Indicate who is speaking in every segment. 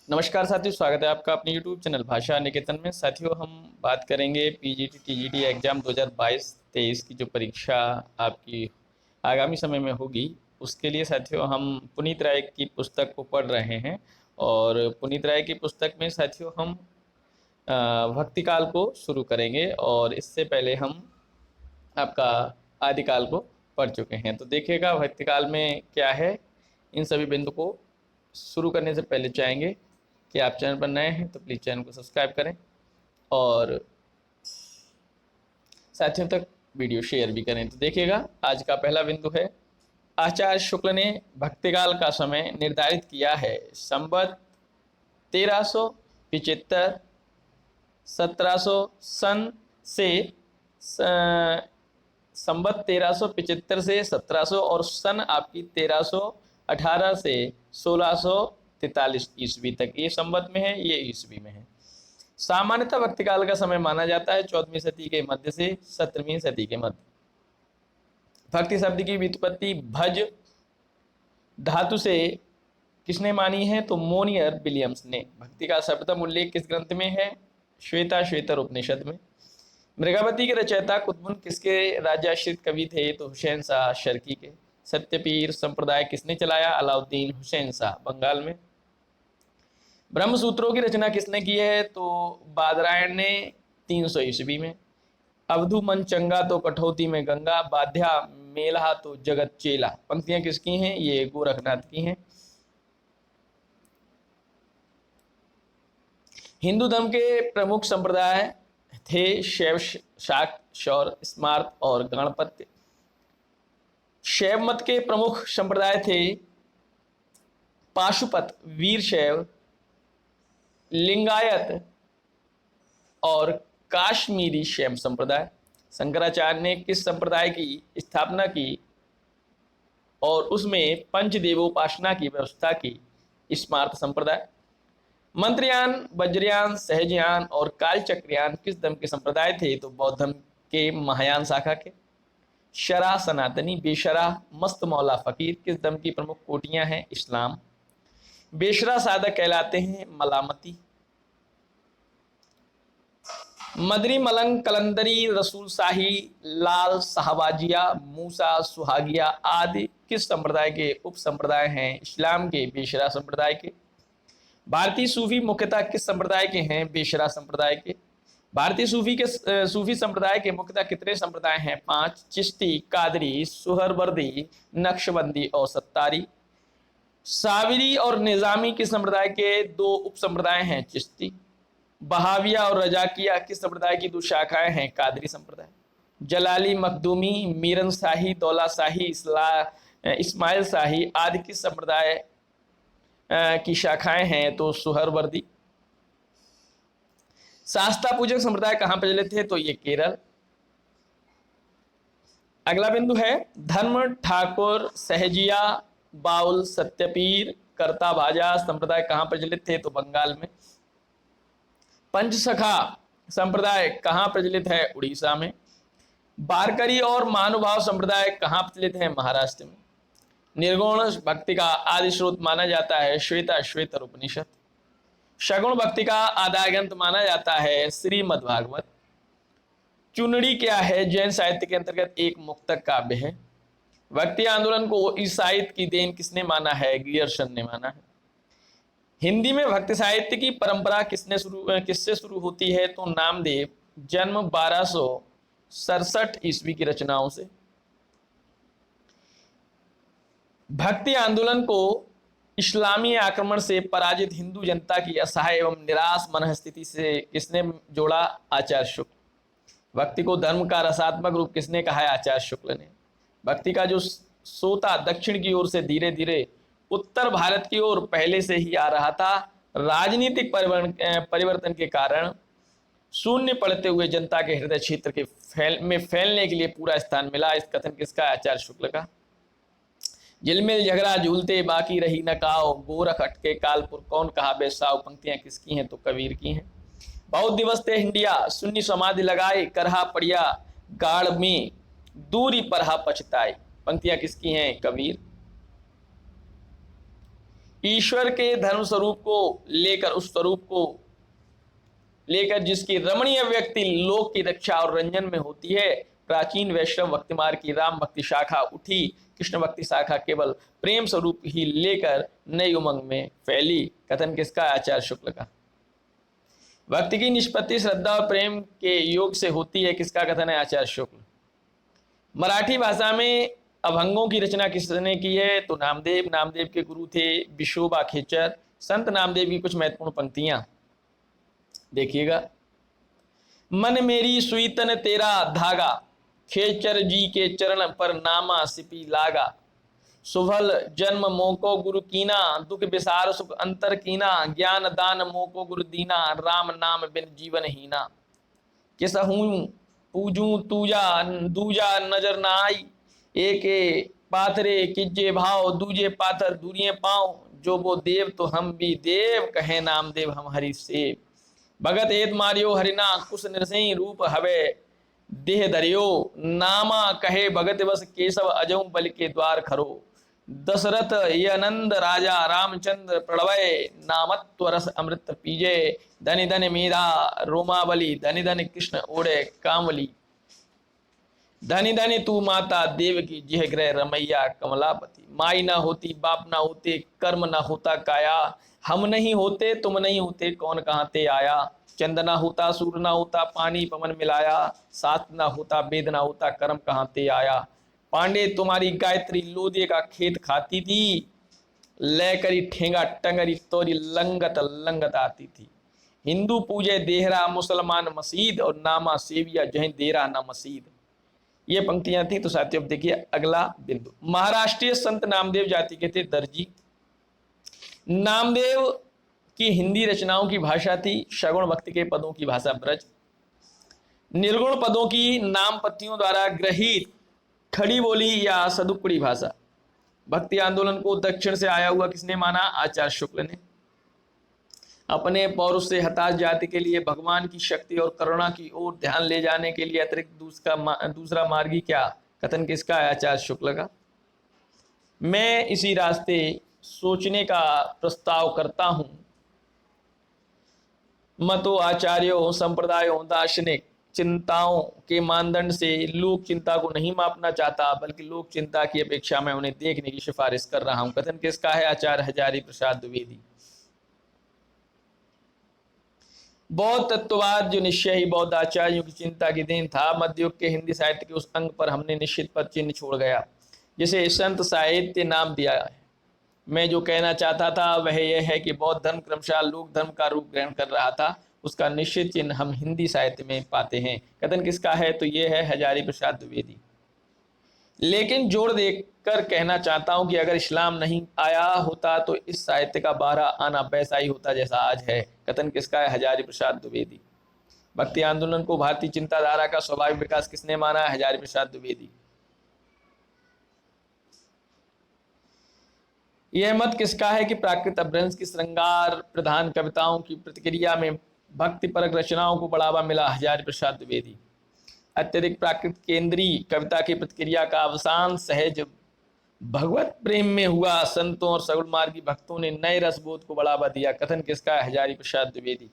Speaker 1: नमस्कार साथियों, स्वागत है आपका अपने YouTube चैनल भाषा निकेतन में। साथियों, हम बात करेंगे पीजीटी टीजीटी एग्जाम 2022-23 की जो परीक्षा आपकी आगामी समय में होगी, उसके लिए साथियों हम पुनीत राय की पुस्तक को पढ़ रहे हैं। और पुनीत राय की पुस्तक में साथियों हम भक्तिकाल को शुरू करेंगे, और इससे पहले हम आपका आदिकाल को पढ़ चुके हैं। तो देखिएगा भक्तिकाल में क्या है। इन सभी बिंदु को शुरू करने से पहले चाहेंगे कि आप चैनल पर नए हैं तो प्लीज़ चैनल को सब्सक्राइब करें और साथियों तक वीडियो शेयर भी करें। तो देखिएगा, आज का पहला बिंदु है, आचार्य शुक्ल ने भक्तिकाल का समय निर्धारित किया है संवत 1375 1700 सन से संवत 1375 से 1700 और सन आपकी 1318 से 1643 ईस्वी तक। ये संवत में है, ये ईस्वी में है। सामान्यतः भक्तिकाल का समय माना जाता है 14वीं सदी के मध्य से 17वीं सदी के मध्य। भक्ति शब्द की व्युत्पत्ति भज धातु से किसने मानी है? तो मोनियर विलियम्स ने। भक्ति का सर्वप्रथम उल्लेख किस ग्रंथ में है? श्वेताश्वेतर उपनिषद में। मृगावती के रचयिता कुतुबुन किसके राजाश्रित कवि थे? तो हुसैन शाह शर्की के। सत्यपीर संप्रदाय किसने चलाया? अलाउद्दीन हुसैन शाह, बंगाल में। ब्रह्म सूत्रों की रचना किसने की है? तो बादरायण ने 300 ईस्वी में। अवधु मन चंगा तो कठौती में गंगा, बाध्या मेला तो जगत चेला। पंक्तियां किसकी हैं? ये गोरखनाथ की हैं। हिंदू धर्म के प्रमुख संप्रदाय थे शैव, शाक्त, शौर, स्मार्त और गणपत्य। शैव मत के प्रमुख संप्रदाय थे पाशुपत, वीरशैव, लिंगायत और काश्मीरी शैव संप्रदाय। शंकराचार्य ने किस संप्रदाय की स्थापना की और उसमें पंचदेवोपासना की व्यवस्था की? स्मार्त संप्रदाय। मंत्रयान, वज्रयान, सहजयान और कालचक्रयान किस धर्म के संप्रदाय थे? तो बौद्ध धर्म के महायान शाखा के। शरा सनातनी, बेशरा, मस्त मौला फकीर किस धर्म की प्रमुख कोटियां हैं? इस्लाम। बेशरा साधक कहलाते हैं मलामती। मदरी, मलंग, कलंदरी, रसूल शाही, लाल, शाहबाजिया, मूसा, सुहागिया आदि किस संप्रदाय के उप संप्रदाय हैं? इस्लाम के, बेशरा संप्रदाय के। भारतीय सूफी मुख्यतः किस संप्रदाय के हैं? बेशरा संप्रदाय के। भारतीय सूफी संप्रदाय के मुख्यतः कितने संप्रदाय हैं? 5। चिश्ती, कादरी, सुहरवर्दी, नक्शबंदी और सत्तारी। साविरी और निजामी किस संप्रदाय के 2 उप संप्रदाय हैं? चिश्ती। बहाविया और रजाकिया किस संप्रदाय की 2 शाखाएं हैं? कादरी संप्रदाय। जलाली, मखदूमी, मीरन शाही, दौला शाही, इस्माइल शाही आदि किस संप्रदाय की शाखाएं हैं? तो सुहरवर्दी। शास्ता पूजक संप्रदाय कहां प्रचलित थे? तो ये केरल। अगला बिंदु है, धर्म ठाकुर, सहजिया, बाउल, सत्यपीर, कर्ता भाजा संप्रदाय कहां प्रचलित थे? तो बंगाल में। पंचसखा संप्रदाय कहां प्रचलित है? उड़ीसा में। बारकरी और महानुभाव संप्रदाय कहां प्रचलित है? महाराष्ट्र में। निर्गुण भक्ति का आदि स्रोत माना जाता है श्वेताश्वेतर उपनिषद। सगुण भक्ति का आधार ग्रंथ माना जाता है श्रीमद् भागवत। चुनड़ी क्या है? जैन साहित्य के अंतर्गत एक मुक्तक काव्य है। भक्ति आंदोलन को इस साहित्य की देन किसने माना है? ग्रियर्सन ने माना है। हिंदी में भक्ति साहित्य की परंपरा किससे शुरू होती है? तो नामदेव, जन्म 1267 ईस्वी की रचनाओं से। भक्ति आंदोलन को इस्लामी आक्रमण से पराजित हिंदू जनता की असहाय एवं निराश मनस्थिति से किसने जोड़ा? आचार्य शुक्ल। भक्ति को धर्म का रसात्मक रूप किसने कहा है? आचार्य शुक्ल ने। भक्ति का जो सोता दक्षिण की ओर से धीरे धीरे उत्तर भारत की ओर पहले से ही आ रहा था, राजनीतिक परिवर्तन के कारण शून्य पड़ते हुए जनता के हृदय क्षेत्र के फैलने के लिए पूरा स्थान मिला। इस कथन किसका? आचार्य शुक्ल का। जिलमिल झगड़ा झूलते बाकी रही न काओ, गोरख अटके कालपुर कौन कहा बेसाओ। पंक्तियां किसकी हैं? तो कबीर की हैं। बहुत दिवस थे हिंडिया, सुन्नी समाधि लगाए, करहा पड़िया गाड़ में, दूरी परहा पछताए। पंक्तियां किसकी हैं? कबीर। ईश्वर के धर्म स्वरूप को लेकर, उस स्वरूप को लेकर जिसकी रमणीय व्यक्ति लोक की रक्षा और रंजन में होती है, प्राचीन वैष्णव भक्ति मार्ग की राम भक्ति शाखा उठी, कृष्ण भक्ति शाखा केवल प्रेम स्वरूप ही लेकर नई उमंग में फैली। कथन किसका? आचार्य शुक्ल का। भक्ति की निष्पत्ति श्रद्धा और प्रेम के योग से होती है, किसका कथन है? आचार्य शुक्ल। मराठी भाषा में अभंगों की रचना किसने की है? तो नामदेव। नामदेव के गुरु थे विशोबा खेचर। संत नामदेव की कुछ महत्वपूर्ण पंक्तियां देखिएगा। मन मेरी सुई तन तेरा धागा, खेचर जी के चरण पर नामा सिपी लागा। सुभल जन्म मोको गुरु कीना, दुख विसार सुख अंतर कीना। ज्ञान दान मोको गुरु दीना, राम नाम बिन जीवन हीना। किसहूं पूजू तूजा दूजा नजर न आई, एक पाथरे किजे भाव दूजे पाथर दूरिये पाँव। जो वो देव तो हम भी देव, कहे नामदेव हम हरि सेव। भगत एत मारियो हरिना, कुश नृसिंह रूप हवे देह धरियो। नामा कहे भगत बस केशव, अजऊ बल के द्वार खरो। दशरथ ये नंद राजा रामचंद्र प्रणवय, नामत्व रस अमृत पीजे। धनि धनि मेधा रोमावली, धनि धनि कृष्ण ओढ़े कामली। धनि धनि तू माता देव की, जिह ग्रह रमैया कमलापति। माई ना होती बाप ना होते, कर्म ना होता काया। हम नहीं होते तुम नहीं होते, कौन कहाँ ते आया। चंद ना होता सूर्य ना होता, पानी पवन मिलाया। साथ ना होता वेद ना होता, कर्म कहाँ ते आया। पांडे तुम्हारी गायत्री लोदे का खेत खाती थी, ले करी ठेंगा टंगरी तोरी लंगत लंगत आती थी। हिंदू पूजे देहरा, मुसलमान मसीद, और नामा सेविया जहीं देरा ना मसीद। ये पंक्तियां थी। तो साथियों अब देखिए अगला बिंदु। महाराष्ट्रीय संत नामदेव जाति के थे दर्जी। नामदेव की हिंदी रचनाओं की भाषा थी सगुण, भक्ति के पदों की भाषा ब्रज। निर्गुण पदों की नाम पत्तियों द्वारा ग्रहित खड़ी बोली या सदुक्कड़ी भाषा। भक्ति आंदोलन को दक्षिण से आया हुआ किसने माना? आचार्य शुक्ल ने। अपने पौरुष से हताश जाति के लिए भगवान की शक्ति और करुणा की ओर ध्यान ले जाने के लिए अतिरिक्त दूसरा मार्गी क्या? कथन किसका है? आचार्य शुक्ल का। मैं इसी रास्ते सोचने का प्रस्ताव करता हूं। मतो आचार्यों संप्रदायों दार्शनिक चिंताओं के मानदंड से लोक चिंता को नहीं मापना चाहता, बल्कि लोक चिंता की अपेक्षा में उन्हें देखने की सिफारिश कर रहा हूं। कथन किसका है? आचार्य हजारी प्रसाद द्विवेदी। बौद्ध तत्ववाद जो निश्चय ही बौद्ध आचार्यों की चिंता की देन था, मध्ययुग के हिंदी साहित्य के उस अंग पर हमने निश्चित पद चिन्ह छोड़ गया जिसे संत साहित्य नाम दिया है। मैं जो कहना चाहता था वह यह है कि बौद्ध धर्म क्रमशः लोक धर्म का रूप ग्रहण कर रहा था, उसका निश्चित चिन्ह हम हिंदी साहित्य में पाते हैं। कथन किसका है? तो यह है हजारी प्रसाद द्विवेदी। लेकिन जोड़ देकर कहना चाहता हूं कि अगर इस्लाम नहीं आया होता तो इस साहित्य का बाहर आना वैसा ही होता जैसा आज है। कथन किसका है? हजारी प्रसाद द्विवेदी। भक्ति आंदोलन को भारतीय चिंताधारा का स्वाभाविक विकास किसने माना है? हजारी प्रसाद द्विवेदी। यह मत किसका है कि प्राकृत अपभ्रंश की श्रृंगार प्रधान कविताओं की प्रतिक्रिया में भक्ति परक रचनाओं को बढ़ावा मिला? हजारी प्रसाद द्विवेदी। अत्यधिक प्राकृत केंद्रीय कविता की प्रतिक्रिया का अवसान सहज भगवत प्रेम में हुआ। संतों और सगुण मार्गी भक्तों ने नए रसबोध को बढ़ावा दिया। कथन किसका है? हजारी प्रसाद द्विवेदी।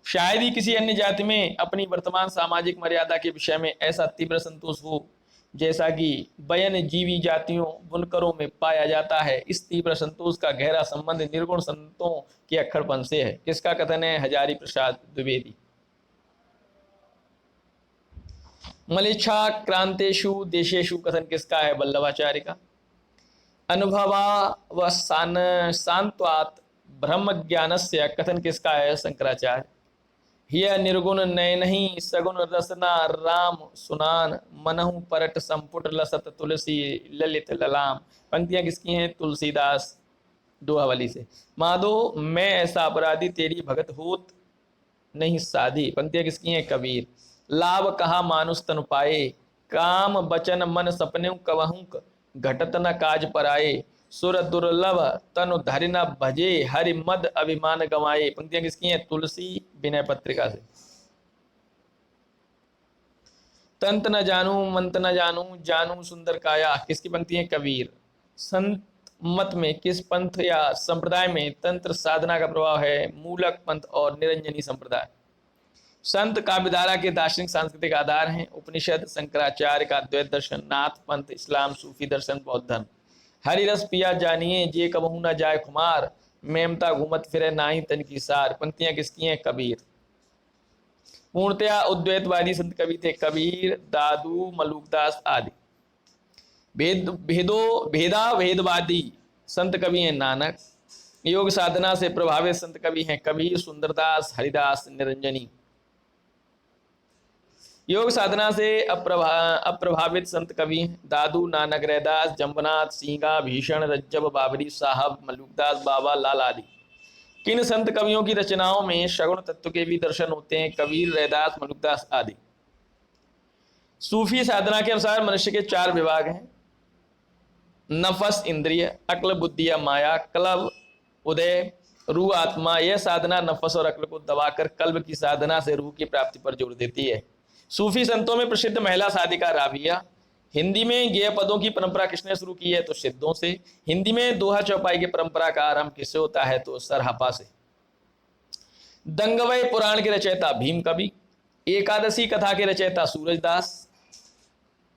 Speaker 1: शायद ही किसी अन्य जाति में अपनी वर्तमान सामाजिक मर्यादा के विषय में ऐसा तीव्र संतोष हो जैसा कि बयन जीवी जातियों बुनकरों में पाया जाता है। इस तीव्र संतोष का गहरा संबंध निर्गुण संतों के अक्खड़पन से है। किसका कथन है? हजारी प्रसाद द्विवेदी। मलेच्छा क्रांतेषु देशेषु कथन किसका है? वल्लभाचार्य का। अनुभवावसान्त्वात् ब्रह्म ज्ञानस्य कथन किसका है? शंकराचार्य। हिय निर्गुण नयनहि सगुण रसना राम सुनान, मनहु परट संपुट लसत तुलसी ललित ललाम। पंक्तियां किसकी हैं? तुलसीदास दोहावली से। माधो मैं ऐसा अपराधी तेरी भगत होत नहीं साधी। पंक्तियां किसकी हैं? कबीर। लाभ कहा मानुष तनु पाए, काम बचन मन सपने कवहु घटत न काज पराए। सुर दुर्लभ तनु धरि न भजे, हरि मद अभिमान गवाए। पंक्तियां किसकी हैं? तुलसी विनय पत्रिका से। तंत न जानू मंत न जानू, जानू सुंदर काया। किसकी पंक्ति है? कबीर। संत मत में किस पंथ या संप्रदाय में तंत्र साधना का प्रभाव है? मूलक पंथ और निरंजनी संप्रदाय। संत काव्यधारा के दार्शनिक सांस्कृतिक आधार हैं उपनिषद, शंकराचार्य का द्वैत दर्शन, नाथ पंथ, इस्लाम, सूफी दर्शन, बौद्ध धर्म। हरि रस पिया जानिए जे कबहू न जाए खुमार, मेमता घूमत फिरे नाही तन की सार। पंक्तियां किसकी हैं? कबीर। पूर्णतया उद्वैतवादी संत कवि थे कबीर, दादू, मलुकदास आदि। भेदा भेदवादी संत कवि हैं नानक। योग साधना से प्रभावित संत कवि हैं कबीर, सुंदरदास, हरिदास, निरंजनी। योग साधना से अप्रभावित संत कवि दादू, नानक, रैदास, जम्बनाथ, सींगा, भीषण, रज्जब, बाबरी साहब, मलुकदास, बाबा लाल आदि। किन संत कवियों की रचनाओं में सगुण तत्व के भी दर्शन होते हैं? कबीर, रैदास, मलुकदास आदि। सूफी साधना के अनुसार मनुष्य के 4 विभाग हैं, नफस इंद्रिय, अक्ल बुद्धि या माया, कल्ब उदय, रूह आत्मा। यह साधना नफस और अक्ल को दबाकर कल्ब की साधना से रूह की प्राप्ति पर जोर देती है। सूफी संतों में प्रसिद्ध महिला साधिका राबिया। हिंदी में गेय पदों की परंपरा किसने शुरू की है? तो सिद्धों से। हिंदी में दोहा चौपाई की परंपरा का आरंभ किससे होता है? तो सरहपा से। दंगवय पुराण के रचयिता भीम कवि। एकादशी कथा के रचयिता सूरजदास।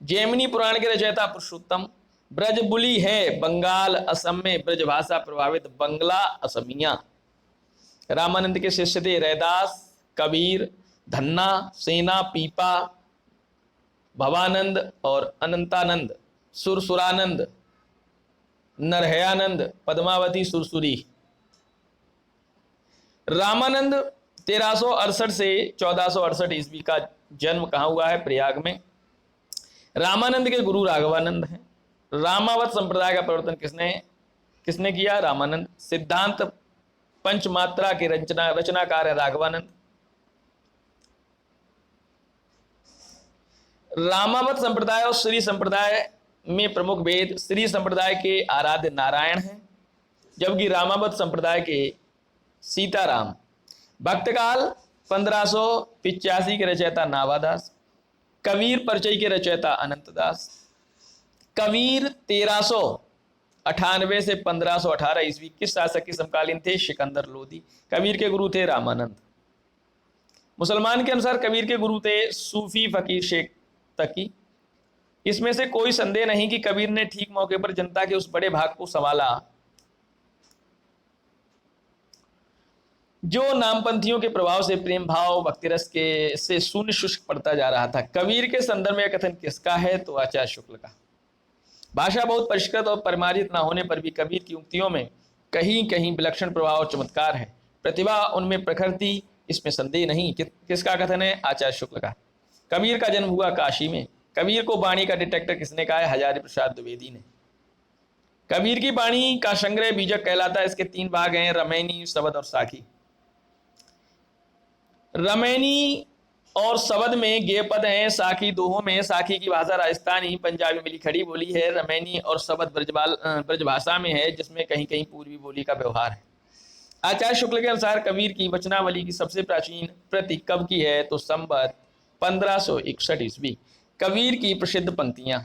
Speaker 1: जैमिनी पुराण के रचयिता पुरुषोत्तम। ब्रजबुली है बंगाल असम में ब्रजभाषा प्रभावित बंगला असमिया। रामानंद के शिष्य थे रैदास, कबीर, धन्ना, सेना, पीपा, भवानंद और अनंतानंद, सुरसुरानंद, नरहयानंद, पद्मावती, सुरसुरी। रामानंद 1368 से 1468 ईस्वी का जन्म कहाँ हुआ है? प्रयाग में। रामानंद के गुरु राघवानंद हैं। रामावत संप्रदाय का प्रवर्तन किसने किया? रामानंद। सिद्धांत पंचमात्रा के रचनाकार है राघवानंद। रामावत संप्रदाय और श्री संप्रदाय में प्रमुख भेद, श्री संप्रदाय के आराध्य नारायण हैं, जबकि रामावत संप्रदाय के सीताराम। भक्तकाल 1585 के रचयिता नावादास। कबीर परिचय के रचयिता अनंतदास। कबीर 1398 से 1518 ईस्वी किस शासक के समकालीन थे? सिकंदर लोदी। कबीर के गुरु थे रामानंद। मुसलमान के अनुसार कबीर के गुरु थे सूफी फकीर शेख तकी। इसमें से कोई संदेह नहीं कि कबीर ने ठीक मौके पर जनता के उस बड़े भाग को संभाला जो नामपंथियों के प्रभाव से प्रेम भाव भक्ति रस के से शून्य शुष्क पड़ता जा रहा था। कबीर के संदर्भ में कथन किसका है? तो आचार्य शुक्ल का। भाषा बहुत परिष्कृत और परिमार्जित न होने पर भी कबीर की उक्तियों में कहीं कहीं विलक्षण प्रभाव और चमत्कार है। प्रतिभा उनमें प्रखर थी, इसमें संदेह नहीं। किसका कथन है? आचार्य शुक्ल का। कबीर का जन्म हुआ काशी में। कबीर को वाणी का डिटेक्टर किसने कहा है? हजारी प्रसाद द्विवेदी ने। कबीर की वाणी का संग्रह बीजक कहलाता है। इसके 3 भाग हैं, रमैनी, शबद और साखी। रमैनी और शबद में गेय पद हैं, साखी दोहों में। साखी की भाषा राजस्थानी पंजाबी मिली खड़ी बोली है। रमैनी और शबद ब्रजभाषा में है, जिसमें कहीं कहीं पूर्वी बोली का व्यवहार है। आचार्य शुक्ल के अनुसार कबीर की वचनावली की सबसे प्राचीन प्रति कब की है? तो संवत 1561 ईस्वी। कबीर की प्रसिद्ध पंक्तियां,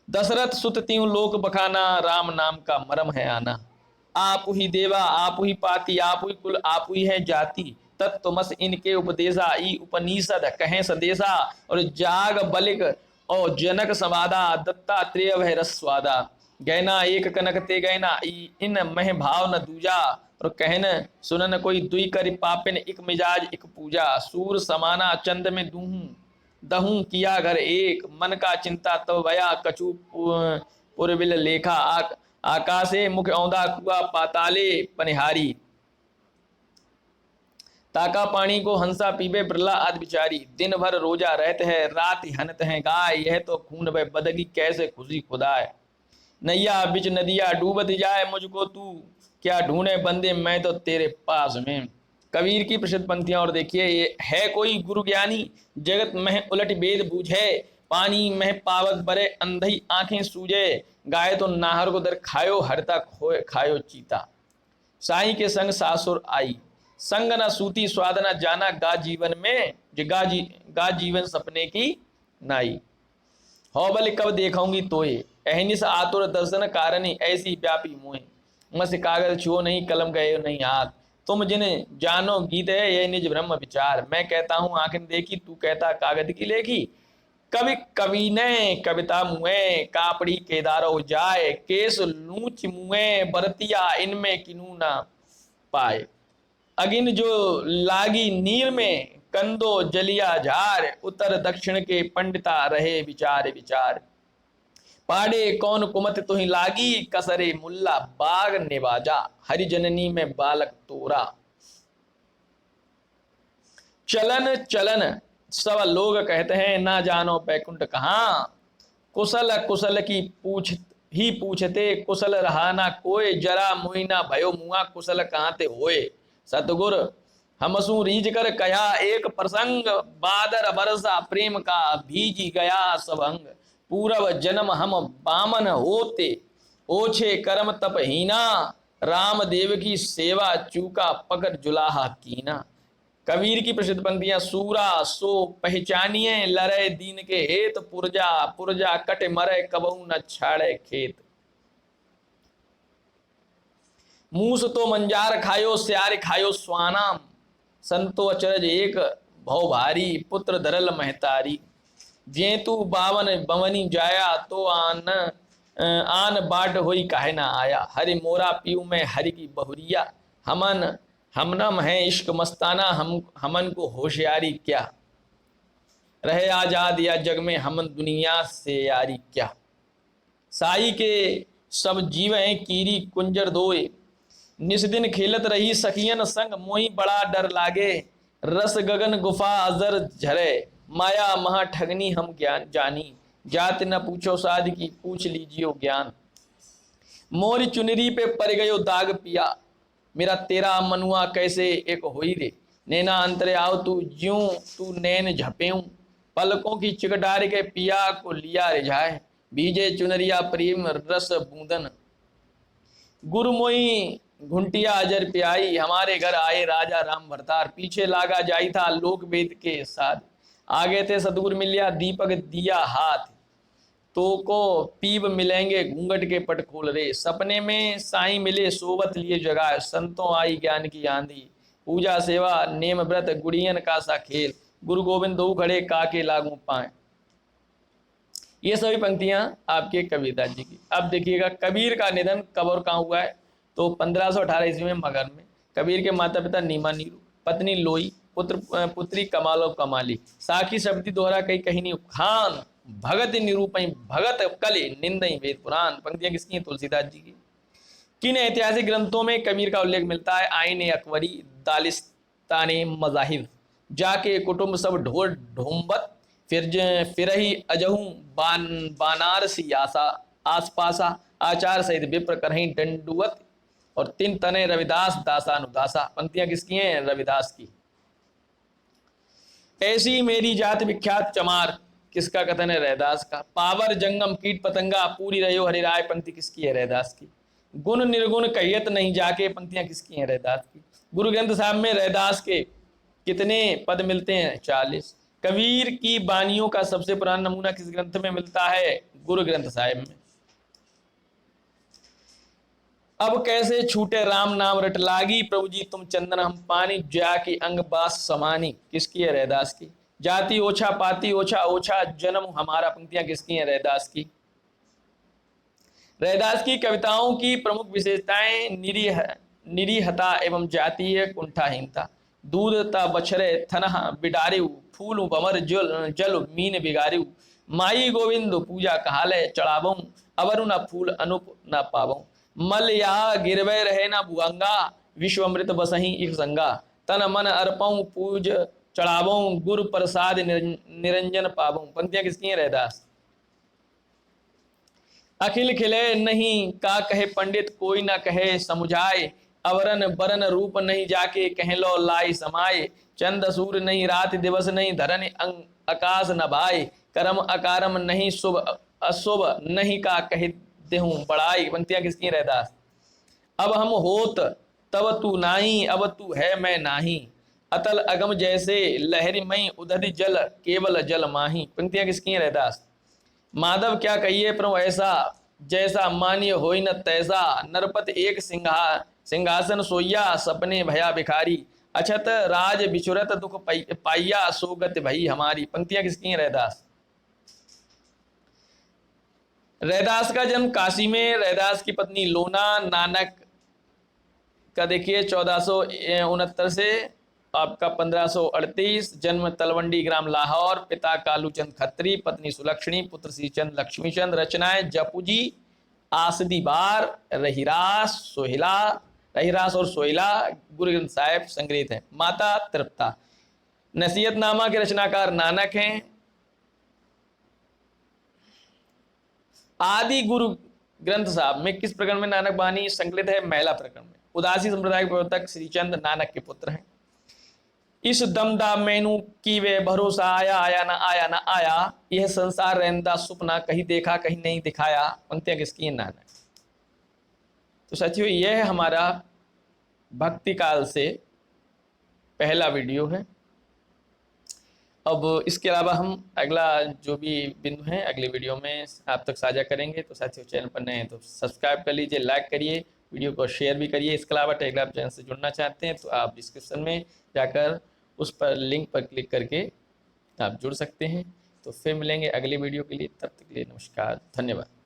Speaker 1: दशरथ सुत त्यों लोक बखाना, राम नाम का मरम है आना। आप ही देवा आप ही पाती, आप ही कुल आप ही है जाति, तत्वमस इनके उपदेशा, ई उपनिषद कहें सदेशा। और जाग बलिक और जनक समादा, दत्तात्रेय वह रसवादा। गैना एक कनक ते गैना, इन मह भाव न दूजा। और कहन सुनन कोई दुई कर पापिन, एक मिजाज एक पूजा। सूर समाना चंद में दहूं किया घर एक, मन का चिंता तब भया कछु पुरबिल लेखा। आकाशे मुख औंधा कुआ, पाताले पनिहारी। ताका पानी को हंसा पीबे बिरला आदि बिचारी। दिन भर रोजा रहते हैं, रात हनत हैं गाय। यह तो खून व बदगी कैसे खुशी खुदाए। नैया बिच नदिया डूबत जाए, मुझको तू क्या ढूंढे बंदे, मैं तो तेरे पास में। कबीर की प्रसिद्ध पंक्तियां और देखिए। ये है कोई गुरु ज्ञानी, जगत में उलट वेद बूझे। पानी में पावक बरे, अंधी आंखें सूझे। गाय तो नाहर को दर खायो, हरता खायो चीता। साई के संग सासुर आई, संग न सूती स्वाद न जाना। गा जीवन में गा जीवन सपने की नाई। हौ बल कब देखूंगी तोये, अहनिस आतुर दर्शन कारणी ऐसी व्यापी मोह, मस कागज छुओ नहीं कलम गए नहीं हाथ, तुम जिन जानो गीत है ये निज ब्रह्म विचार। मैं कहता हूँ आंखें देखी, तू कहता कागज की लेखी, कवि कवि ने कविता मुए कापड़ी केदारो जाए, केस लूच मुए बरतिया इनमें किनू ना पाए, अगिन जो लागी नीर में कंदो जलिया झार, उत्तर दक्षिण के पंडिता रहे विचार विचार, पाड़े कौन कुमत तुहि लागी कसरे मुल्ला बाग निवाजा, हरिजननी में बालक तोरा। चलन चलन सब लोग कहते हैं, ना जानो बैकुंठ कहाँ, कुशल कुशल की पूछते कुशल रहा ना कोय, जरा मुई ना भयो मुआ कुशल कहाँ ते होए। सतगुर हमसू रीझ कर कया एक प्रसंग, बादर बरसा प्रेम का भीजी गया सब अंग, पूरब जन्म हम बामन होते ओछे कर्म तपहीना, राम देव की सेवा चूका पकड़ जुलाहा कीना। कबीर की प्रसिद्ध पंक्तियां, सूरा सो पहचानिए लरे दीन के हेत, पुरजा पुरजा कट मरे कबहू न छाड़े खेत, मूस तो मंजार खायो स्यार खायो स्वानाम, संतो अचरज एक भव भारी पुत्र धरल महतारी, जेतु बावन बवनी जाया तो आन बाट होई काहे ना आया, हरि मोरा पीऊ में हरि की बहुरिया, हमनम है इश्क मस्ताना हमन को होशियारी क्या, रहे आजाद या जग में हमन दुनिया से यारी क्या। साई के सब जीव हैं कीरी कुंजर दोए, निस दिन खेलत रही सखियन संग, मोही बड़ा डर लागे रस गगन गुफा अजर झरे, माया महा ठगनी हम ज्ञान जानी, जात न पूछो साध की पूछ लीजियो ज्ञान, मोरी चुनरी पे पड़ गयो दाग पिया, मेरा तेरा मनुआ कैसे एक होई रे, नैना अंतरे आओ तू ज्यूं तू नैन झपेऊं, पलकों की चिकटार के पिया को लिया रिझाए, बीजे चुनरिया प्रेम रस बूंदन, गुरमोई घुंटिया अजर प्याई, हमारे घर आए राजा राम भरतार, पीछे लागा जाई था लोक वेद के साथ, आगे थे सतगुर मिलिया दीपक दिया हाथ, तो को पीब मिलेंगे घूंघट के पट खोल रे, सपने में साईं मिले सोवत लिए जगाए, संतों आई ज्ञान की आंधी, पूजा सेवा नेम व्रत गुड़ियन का सा खेल, गुरु गोविंद दो खड़े काके लागू पाए। ये सभी पंक्तियां आपके कबीरदास जी की। अब देखिएगा कबीर का निधन कब और कहाँ हुआ है, तो 1518 ईस्वी में मगहर में। कबीर के माता पिता नीमा नीरू, पत्नी लोई, पुत्री कमालो कमाली, साखी शब्दी दोहरा कई कहीं खान, भगत निरूपई भगत कले निंदई वेद पुराण। पंक्तियां किसकी हैं? तुलसीदास जी की। किन ऐतिहासिक ग्रंथों में कबीर का उल्लेख मिलता है? आईने अकबरी, दालिस्ताने मजाहिब, जाके कुटुंब सब ढोर ढोंबत, फिर ही अजहू बानारसी आसपासा, आचार सहित विप्र करहीं दंडुवत, और तिन तने रविदास दासानुदासा। पंक्तियां किसकी हैं? रविदास की। ऐसी मेरी जात विख्यात चमार, किसका कथन है? रैदास का। पावर जंगम कीट पतंगा, पूरी रहो हरिराय। पंक्ति किसकी है? रैदास की। गुण निर्गुण कहियत नहीं जाके, पंक्तियां किसकी हैं? रैदास की। गुरु ग्रंथ साहब में रैदास के कितने पद मिलते हैं? 40। कबीर की बानियों का सबसे पुराना नमूना किस ग्रंथ में मिलता है? गुरु ग्रंथ साहिब में। अब कैसे छूटे राम नाम रट लागी, प्रभु जी तुम चंदन हम पानी, जा की अंग बास समानी। किसकी है? रैदास की। जाति ओछा पाती ओछा, ओछा जन्म हमारा। पंक्तियां किसकी हैं? रैदास की। रैदास की कविताओं की प्रमुख विशेषताएं निरीहता एवं जातीय कुंठाहीनता। दूध ता बछरे थनह बिडारिऊ, फूल बमर जल मीन बिगारिऊ, माई गोविंद पूजा कहाले चढ़ावऊं, अवर न फूल अनुप न पावऊं, मल या गिरवे रहे न भुअंगा, विश्व अमृत बसही एक संगा, तन मन अर्पऊं पूज चढ़ावऊं, गुरु प्रसाद निरंजन पावऊं। पंक्तियां किसकी हैं? रैदास। अखिल खिले नहीं का कहे पंडित, कोई न कहे समुझाए, अवरन बरन रूप नहीं जाके कह लो लाई समाये, चंद सूर नहीं रात दिवस नहीं, धरन आकाश न भाई, कर्म अकारम नहीं शुभ अशुभ नहीं का कह देहूं बड़ाई। पंक्तियां किसकी? रैदास। अब हम होत तब तू नाही, अब तू है मैं नाही, अतल अगम जैसे लहरी मई, उधर जल केवल जल माही। पंक्तियां किसकी हैं? रैदास। माधव क्या कहिए प्रभु ऐसा, जैसा मानिय होई न तैसा, नरपत एक सिंहासन सोइया, सपने भया भिखारी, अछत राज बिचुरत दुख पाइया, सोगत भई हमारी। पंक्तियां किसकी हैं? रैदास। रैदास का जन्म काशी में, रैदास की पत्नी लोना, नानक का देखिए 1469 से आपका 1538, जन्म तलवंडी ग्राम लाहौर, पिता कालूचंद खत्री, पत्नी सुलक्षणी, पुत्र श्रीचंद लक्ष्मीचंद। रचनाएं जपुजी, आसदी बार, रहीरास, सोहिला, रहीरास और सोहिला गुरु ग्रंथ साहिब संग्रहित है। माता तृप्ता। नसीहतनामा के रचनाकार नानक हैं। आदि गुरु ग्रंथ साहब में किस प्रकरण में नानक बानी संकलित है? महिला प्रकरण में। उदासी संप्रदाय के प्रवर्तक श्रीचंद नानक के पुत्र हैं। इस दमदा मैनू की वे भरोसा, आया आया ना आया ना आया, यह संसार रहंदा सुपना, कहीं देखा कहीं नहीं दिखाया। पंक्तियां किसकी हैं? नानक। तो साथियों, यह है हमारा भक्ति काल से पहला वीडियो है। अब इसके अलावा हम अगला जो भी बिंदु हैं अगले वीडियो में आप तक साझा करेंगे। तो साथियों, चैनल पर नए हैं तो सब्सक्राइब कर लीजिए, लाइक करिए, वीडियो को शेयर भी करिए। इसके अलावा टेलीग्राम चैनल से जुड़ना चाहते हैं तो आप डिस्क्रिप्शन में जाकर उस पर लिंक पर क्लिक करके आप जुड़ सकते हैं। तो फिर मिलेंगे अगले वीडियो के लिए, तब तक के लिए नमस्कार, धन्यवाद।